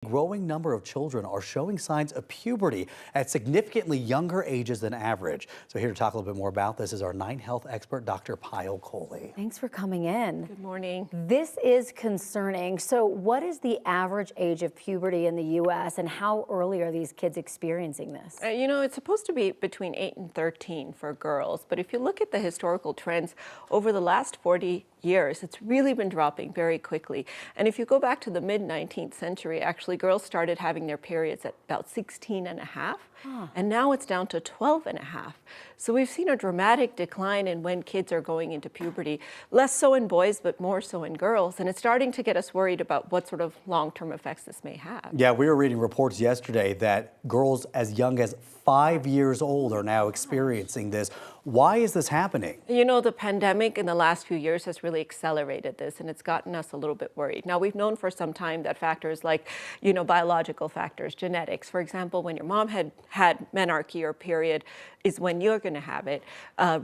Growing number of children are showing signs of puberty at significantly younger ages than average. So here to talk a little bit more about this is our 9 health expert, Dr. Payal Kohli. Thanks for coming in. Good morning. This is concerning. So what is the average age of puberty in the U.S. and how early are these kids experiencing this? It's supposed to be between 8 and 13 for girls, but if you look at the historical trends over the last 40 years, it's really been dropping very quickly. And if you go back to the mid-19th century, actually girls started having their periods at about 16 and a half, and now it's down to 12 and a half. So we've seen a dramatic decline in when kids are going into puberty, less so in boys, but more so in girls. And it's starting to get us worried about what sort of long-term effects this may have. Yeah, we were reading reports yesterday that girls as young as 5 years old are now experiencing this. Why is this happening? The pandemic in the last few years has really accelerated this, and it's gotten us a little bit worried. Now, we've known for some time that factors like, biological factors, genetics, for example, when your mom had menarche or period is when you're going to have it.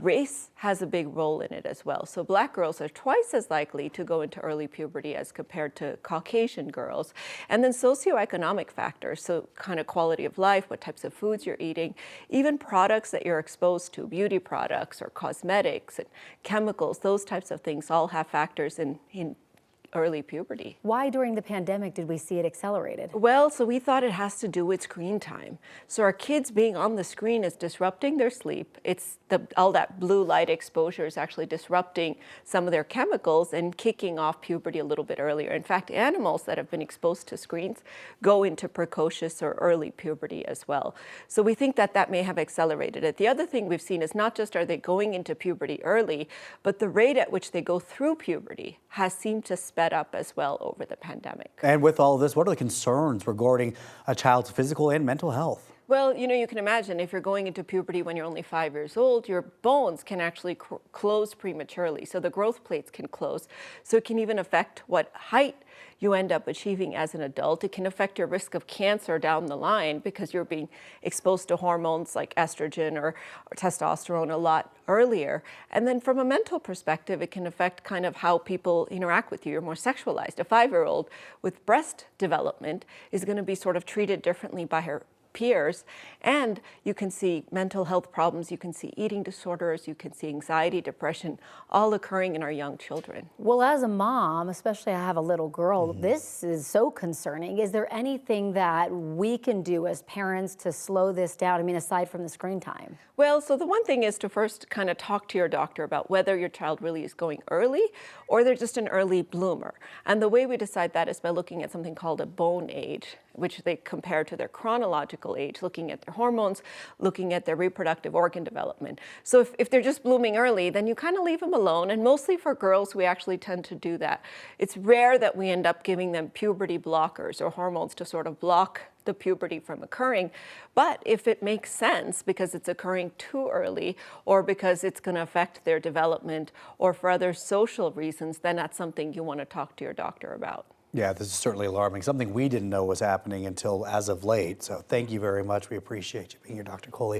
Race has a big role in it as well. So Black girls are twice as likely to go into early puberty as compared to Caucasian girls. And then socioeconomic factors, so kind of quality of life, what types of foods you're eating, even products that you're exposed to, beauty products or cosmetics and chemicals, those types of things all have factors in early puberty. Why during the pandemic did we see it accelerated? Well, so we thought it has to do with screen time. So our kids being on the screen is disrupting their sleep. It's all that blue light exposure is actually disrupting some of their chemicals and kicking off puberty a little bit earlier. In fact, animals that have been exposed to screens go into precocious or early puberty as well. So we think that that may have accelerated it. The other thing we've seen is not just are they going into puberty early, but the rate at which they go through puberty has seemed to sped up as well over the pandemic. And with all of this, what are the concerns regarding a child's physical and mental health? Well, you can imagine if you're going into puberty when you're only 5 years old, your bones can actually close prematurely. So the growth plates can close. So it can even affect what height you end up achieving as an adult. It can affect your risk of cancer down the line because you're being exposed to hormones like estrogen or testosterone a lot earlier. And then from a mental perspective, it can affect kind of how people interact with you. You're more sexualized. A 5-year-old with breast development is going to be sort of treated differently by her peers, and you can see mental health problems, you can see eating disorders, you can see anxiety, depression, all occurring in our young children. Well, as a mom, especially I have a little girl, this is so concerning. Is there anything that we can do as parents to slow this down? I mean, aside from the screen time? Well, so the one thing is to first kind of talk to your doctor about whether your child really is going early or they're just an early bloomer. And the way we decide that is by looking at something called a bone age, which they compare to their chronological age, looking at their hormones, looking at their reproductive organ development. So if they're just blooming early, then you kind of leave them alone. And mostly for girls, we actually tend to do that. It's rare that we end up giving them puberty blockers or hormones to sort of block the puberty from occurring. But if it makes sense because it's occurring too early or because it's going to affect their development or for other social reasons, then that's something you want to talk to your doctor about. Yeah, this is certainly alarming. Something we didn't know was happening until as of late. So thank you very much. We appreciate you being here, Dr. Kohli.